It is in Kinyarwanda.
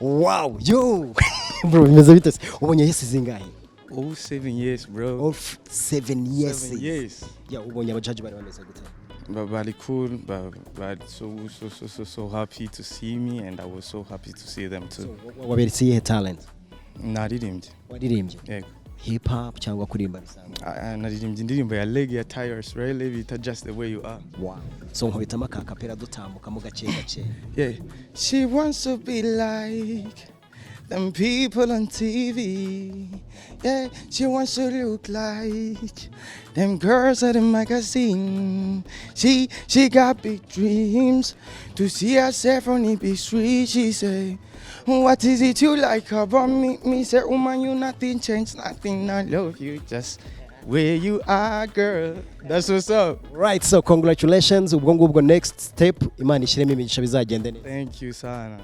Wow, yo. Bro, bimeze bite? Ubonye yesi zingahe? Oh, 7 years, bro. Oh, 7 years. 7 years. Yeah, ubonye abajaji bari bameze gute? But cool, but so happy to see me, and I was so happy to see them too. So, waberetse ihe talent? Naririmbye. Waririmbye? Yego. Hip hop cyangwa kuririmba bisanzwe? Naririmbye indirimbo ya Leg ya Tires, really bita Just the Way You Are. Wow. So nkubitamo akapera dutambuka mu gace gace. Yeah. She wants to be like them people on TV. Yeah, she wants to look like them girls at the magazine. She got big dreams to see herself on the big street. She say, what is it you like about me? Me say, woman, you nothing changed, nothing. I love you just where you are, girl. That's what's up. Right, so congratulations. Ubwo ngubwo next step Imana ishiremo imigisha bizagende neza. Thank you, sana.